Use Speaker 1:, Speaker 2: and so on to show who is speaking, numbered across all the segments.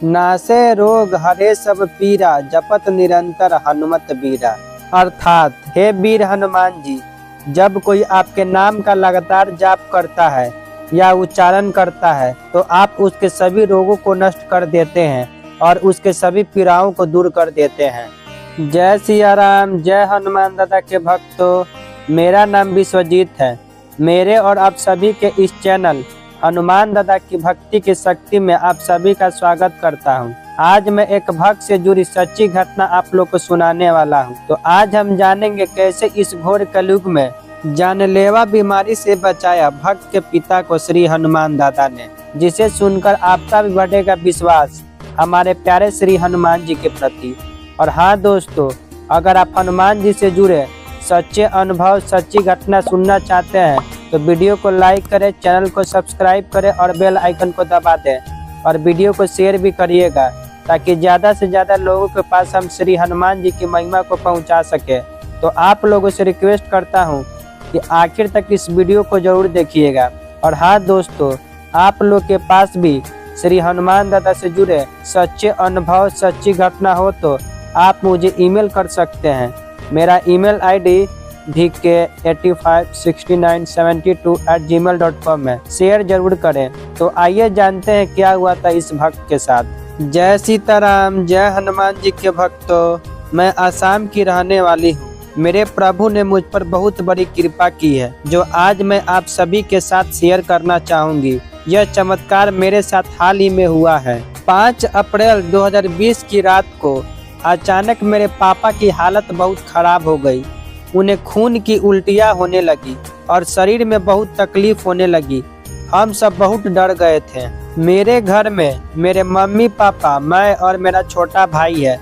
Speaker 1: नासे रोग हरे सब पीरा, जपत निरंतर हनुमत बीरा। अर्थात हे वीर हनुमान जी, जब कोई आपके नाम का लगातार जाप करता है या उच्चारण करता है तो आप उसके सभी रोगों को नष्ट कर देते हैं और उसके सभी पीड़ाओं को दूर कर देते हैं। जय सिया राम, जय हनुमान दादा के भक्तों। मेरा नाम विश्वजीत है। मेरे और आप सभी के इस चैनल हनुमान दादा की भक्ति की शक्ति में आप सभी का स्वागत करता हूं। आज मैं एक भक्त से जुड़ी सच्ची घटना आप लोग को सुनाने वाला हूं। तो आज हम जानेंगे कैसे इस घोर कलयुग में जानलेवा बीमारी से बचाया भक्त के पिता को श्री हनुमान दादा ने, जिसे सुनकर आपका भी बढ़ेगा विश्वास हमारे प्यारे श्री हनुमान जी के प्रति। और हाँ दोस्तों, अगर आप हनुमान जी से जुड़े सच्चे अनुभव, सच्ची घटना सुनना चाहते हैं तो वीडियो को लाइक करें, चैनल को सब्सक्राइब करें और बेल आइकन को दबा दें और वीडियो को शेयर भी करिएगा ताकि ज़्यादा से ज़्यादा लोगों के पास हम श्री हनुमान जी की महिमा को पहुंचा सके। तो आप लोगों से रिक्वेस्ट करता हूं कि आखिर तक इस वीडियो को जरूर देखिएगा। और हाँ दोस्तों, आप लोग के पास भी श्री हनुमान दादा से जुड़े सच्चे अनुभव, सच्ची घटना हो तो आप मुझे ईमेल कर सकते हैं। मेरा ईमेल आईडी vk856972@gmail.com है। शेयर जरूर करें। तो आइए जानते हैं क्या हुआ था इस भक्त के साथ। जय सीताराम, जय हनुमान जी के भक्तों। मैं आसाम की रहने वाली हूँ। मेरे प्रभु ने मुझ पर बहुत बड़ी कृपा की है जो आज मैं आप सभी के साथ शेयर करना चाहूंगी। यह चमत्कार मेरे साथ हाल ही में हुआ है। 5 अप्रैल 2020 की रात को अचानक मेरे पापा की हालत बहुत खराब हो गई। उन्हें खून की उल्टियाँ होने लगी और शरीर में बहुत तकलीफ होने लगी। हम सब बहुत डर गए थे। मेरे घर में मेरे मम्मी पापा, मैं और मेरा छोटा भाई है।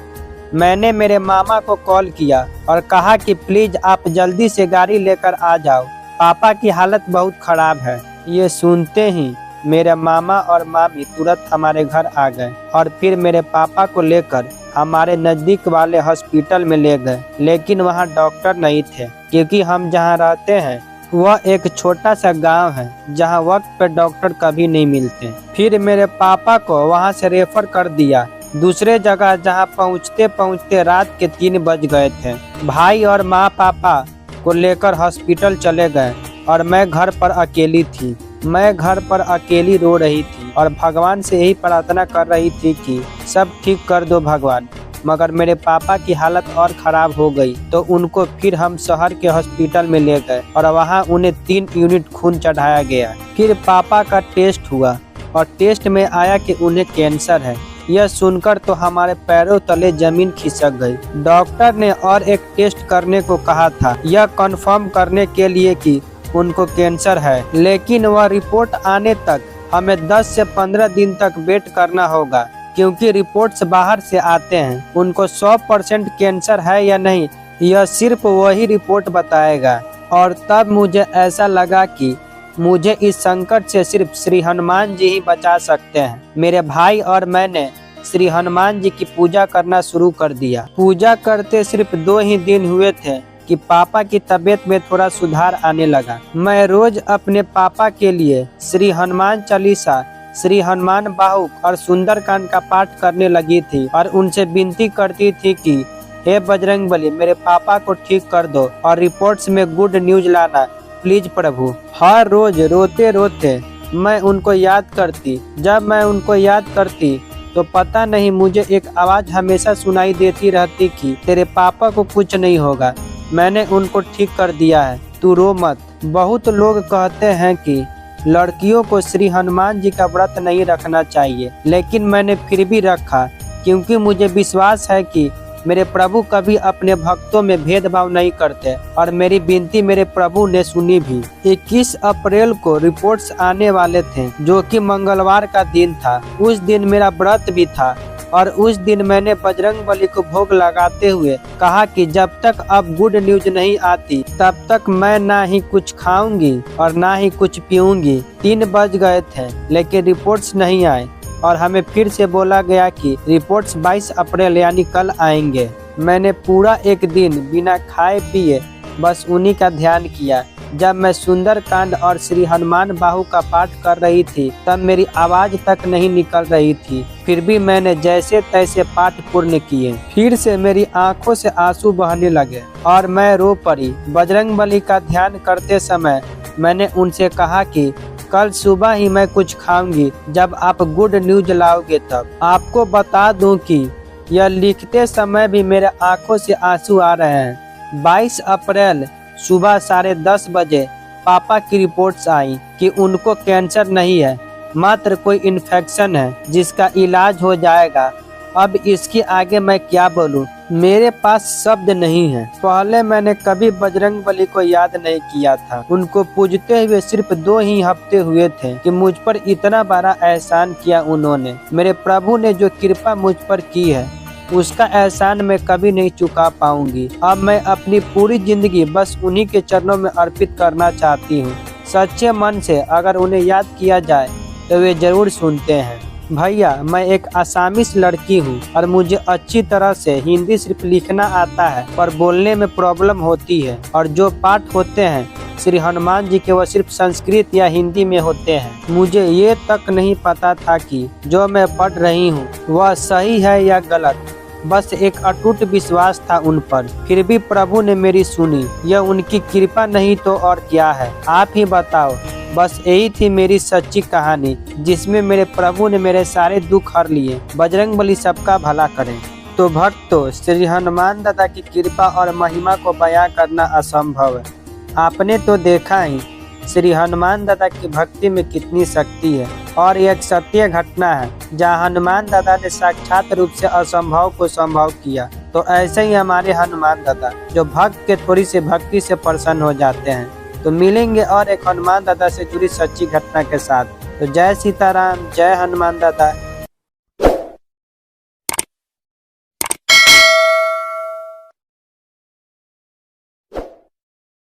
Speaker 1: मैंने मेरे मामा को कॉल किया और कहा कि प्लीज आप जल्दी से गाड़ी लेकर आ जाओ, पापा की हालत बहुत खराब है। ये सुनते ही मेरे मामा और मामी तुरंत हमारे घर आ गए और फिर मेरे पापा को लेकर हमारे नज़दीक वाले हॉस्पिटल में ले गए। लेकिन वहाँ डॉक्टर नहीं थे क्योंकि हम जहाँ रहते हैं वह एक छोटा सा गांव है जहाँ वक्त पर डॉक्टर कभी नहीं मिलते। फिर मेरे पापा को वहाँ से रेफर कर दिया दूसरे जगह, जहाँ पहुँचते पहुँचते रात के 3 बज गए थे। भाई और माँ पापा को लेकर हॉस्पिटल चले गए और मैं घर पर अकेली थी। मैं घर पर अकेली रो रही थी और भगवान से यही प्रार्थना कर रही थी कि सब ठीक कर दो भगवान। मगर मेरे पापा की हालत और ख़राब हो गई तो उनको फिर हम शहर के हॉस्पिटल में ले गए और वहां उन्हें 3 यूनिट खून चढ़ाया गया। फिर पापा का टेस्ट हुआ और टेस्ट में आया कि उन्हें कैंसर है। यह सुनकर तो हमारे पैरों तले जमीन खिसक गई। डॉक्टर ने और एक टेस्ट करने को कहा था, यह कंफर्म करने के लिए कि उनको कैंसर है, लेकिन वह रिपोर्ट आने तक हमें 10 से 15 दिन तक वेट करना होगा क्योंकि रिपोर्ट्स बाहर से आते हैं। उनको 100% कैंसर है या नहीं यह सिर्फ वही रिपोर्ट बताएगा। और तब मुझे ऐसा लगा कि मुझे इस संकट से सिर्फ श्री हनुमान जी ही बचा सकते हैं। मेरे भाई और मैंने श्री हनुमान जी की पूजा करना शुरू कर दिया। पूजा करते सिर्फ 2 ही दिन हुए थे कि पापा की तबीयत में थोड़ा सुधार आने लगा। मैं रोज अपने पापा के लिए श्री हनुमान चालीसा, श्री हनुमान बाहुक और सुंदरकांड का पाठ करने लगी थी और उनसे विनती करती थी कि हे बजरंगबली, मेरे पापा को ठीक कर दो और रिपोर्ट्स में गुड न्यूज लाना प्लीज प्रभु। हर रोज रोते रोते मैं उनको याद करती। जब मैं उनको याद करती तो पता नहीं मुझे एक आवाज हमेशा सुनाई देती रहती कि तेरे पापा को कुछ नहीं होगा, मैंने उनको ठीक कर दिया है, तू रो मत। बहुत लोग कहते हैं कि लड़कियों को श्री हनुमान जी का व्रत नहीं रखना चाहिए, लेकिन मैंने फिर भी रखा क्योंकि मुझे विश्वास है कि मेरे प्रभु कभी अपने भक्तों में भेदभाव नहीं करते और मेरी विनती मेरे प्रभु ने सुनी भी। 21 अप्रैल को रिपोर्ट्स आने वाले थे जो कि मंगलवार का दिन था। उस दिन मेरा व्रत भी था और उस दिन मैंने बजरंगबली को भोग लगाते हुए कहा कि जब तक अब गुड न्यूज नहीं आती तब तक मैं ना ही कुछ खाऊंगी और ना ही कुछ पीऊंगी। 3 बज गए थे लेकिन रिपोर्ट्स नहीं आए और हमें फिर से बोला गया कि रिपोर्ट्स 22 अप्रैल यानी कल आएंगे। मैंने पूरा एक दिन बिना खाए पिए बस उन्हीं का ध्यान किया जब मैं सुंदर कांड और श्री हनुमान बाहु का पाठ कर रही थी तब मेरी आवाज तक नहीं निकल रही थी, फिर भी मैंने जैसे तैसे पाठ पूर्ण किए। फिर से मेरी आंखों से आंसू बहने लगे और मैं रो पड़ी। बजरंगबली का ध्यान करते समय मैंने उनसे कहा कि कल सुबह ही मैं कुछ खाऊंगी, जब आप गुड न्यूज लाओगे तब। आपको बता दूं कि यह लिखते समय भी मेरे आंखों से आंसू आ रहे हैं। 22 अप्रैल सुबह 10:30 बजे पापा की रिपोर्ट्स आई कि उनको कैंसर नहीं है, मात्र कोई इन्फेक्शन है जिसका इलाज हो जाएगा। अब इसके आगे मैं क्या बोलूं? मेरे पास शब्द नहीं है। पहले मैंने कभी बजरंगबली को याद नहीं किया था। उनको पूजते हुए सिर्फ 2 ही हफ्ते हुए थे कि मुझ पर इतना बड़ा एहसान किया उन्होंने। मेरे प्रभु ने जो कृपा मुझ पर की है उसका एहसान मैं कभी नहीं चुका पाऊंगी। अब मैं अपनी पूरी जिंदगी बस उन्हीं के चरणों में अर्पित करना चाहती हूँ। सच्चे मन से अगर उन्हें याद किया जाए तो वे जरूर सुनते हैं। भैया, मैं एक आसामीज लड़की हूँ और मुझे अच्छी तरह से हिंदी सिर्फ लिखना आता है पर बोलने में प्रॉब्लम होती है, और जो पाठ होते हैं श्री हनुमान जी के वह सिर्फ संस्कृत या हिंदी में होते हैं। मुझे ये तक नहीं पता था कि जो मैं पढ़ रही हूँ वह सही है या गलत। बस एक अटूट विश्वास था उन पर। फिर भी प्रभु ने मेरी सुनी। यह उनकी कृपा नहीं तो और क्या है? आप ही बताओ। बस यही थी मेरी सच्ची कहानी, जिसमें मेरे प्रभु ने मेरे सारे दुख हर लिए। बजरंगबली सबका भला करें। तो भक्तों, श्री हनुमान दादा की कृपा और महिमा को बयां करना असंभव है। आपने तो देखा ही श्री हनुमान दादा की भक्ति में कितनी शक्ति है, और यह एक सत्य घटना है जहाँ हनुमान दादा ने साक्षात रूप से असंभव को संभव किया। तो ऐसे ही हमारे हनुमान दादा जो भक्त के थोड़ी सी भक्ति से प्रसन्न हो जाते हैं। तो मिलेंगे और एक हनुमान दादा से जुड़ी सच्ची घटना के साथ। तो जय सीताराम, जय हनुमान दादा।